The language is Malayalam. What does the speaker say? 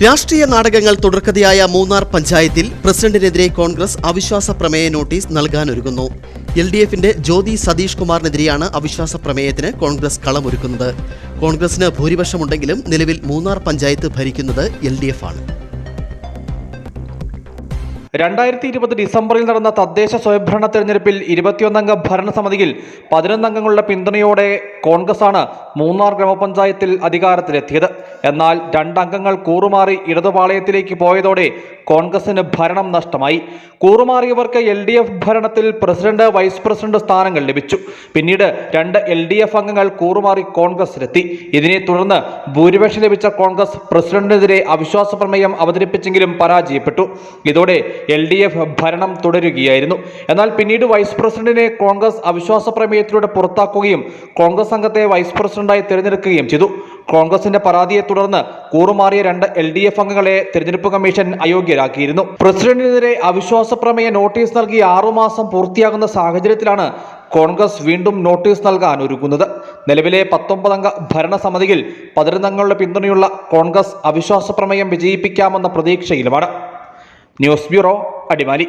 രാഷ്ട്രീയ നാടകങ്ങൾ തുടർക്കഥയായ മൂന്നാർ പഞ്ചായത്തിൽ പ്രസിഡന്റിനെതിരെ കോൺഗ്രസ് അവിശ്വാസ പ്രമേയ നോട്ടീസ് നൽകാനൊരുങ്ങുന്നു. LDFന്റെ ജ്യോതി സതീഷ് കുമാറിനെതിരെയാണ് അവിശ്വാസ പ്രമേയത്തിന് കോൺഗ്രസ് കളമൊരുക്കുന്നത്. കോൺഗ്രസിന് ഭൂരിപക്ഷമുണ്ടെങ്കിലും നിലവിൽ മൂന്നാർ പഞ്ചായത്ത് ഭരിക്കുന്നത് LDF ആണ്. 2020 ഡിസംബറിൽ നടന്ന തദ്ദേശ സ്വയംഭരണ തെരഞ്ഞെടുപ്പിൽ 21-അംഗ ഭരണസമിതിയിൽ 11 അംഗങ്ങളുടെ പിന്തുണയോടെ കോൺഗ്രസാണ് മൂന്നാർ ഗ്രാമപഞ്ചായത്തിൽ അധികാരത്തിലെത്തിയത്. എന്നാൽ 2 അംഗങ്ങൾ കൂറുമാറി ഇടതുപാളയത്തിലേക്ക് പോയതോടെ കോൺഗ്രസിന് ഭരണം നഷ്ടമായി. കൂറുമാറിയവർക്ക് LDF ഭരണത്തിൽ പ്രസിഡന്റ്, വൈസ് പ്രസിഡന്റ് സ്ഥാനങ്ങൾ ലഭിച്ചു. പിന്നീട് 2 LDF അംഗങ്ങൾ കൂറുമാറി കോൺഗ്രസിലെത്തി. ഇതിനെ തുടർന്ന് ഭൂരിപക്ഷം ലഭിച്ച കോൺഗ്രസ് പ്രസിഡന്റിനെതിരെ അവിശ്വാസ പ്രമേയം അവതരിപ്പിച്ചെങ്കിലും പരാജയപ്പെട്ടു. ഇതോടെ LDF ഭരണം തുടരുകയായിരുന്നു. എന്നാൽ പിന്നീട് വൈസ് പ്രസിഡന്റിനെ കോൺഗ്രസ് അവിശ്വാസ പ്രമേയത്തിലൂടെ പുറത്താക്കുകയും കോൺഗ്രസ് അംഗത്തെ വൈസ് പ്രസിഡന്റായി തിരഞ്ഞെടുക്കുകയും ചെയ്തു. കോൺഗ്രസിന്റെ പരാതിയെ തുടർന്ന് കൂറുമാറിയ 2 LDF അംഗങ്ങളെ തിരഞ്ഞെടുപ്പ് കമ്മീഷൻ അയോഗ്യരാക്കിയിരുന്നു. പ്രസിഡന്റിനെതിരെ അവിശ്വാസ പ്രമേയ നോട്ടീസ് നൽകി 6 മാസം പൂർത്തിയാകുന്ന സാഹചര്യത്തിലാണ് കോൺഗ്രസ് വീണ്ടും നോട്ടീസ് നൽകാൻ ഒരുങ്ങുന്നത്. നിലവിലെ 19-അംഗ ഭരണസമിതിയിൽ 11 അംഗങ്ങളുടെ പിന്തുണയുള്ള കോൺഗ്രസ് അവിശ്വാസ പ്രമേയം വിജയിപ്പിക്കാമെന്ന പ്രതീക്ഷയിലുമാണ്. News bureau, Adimali.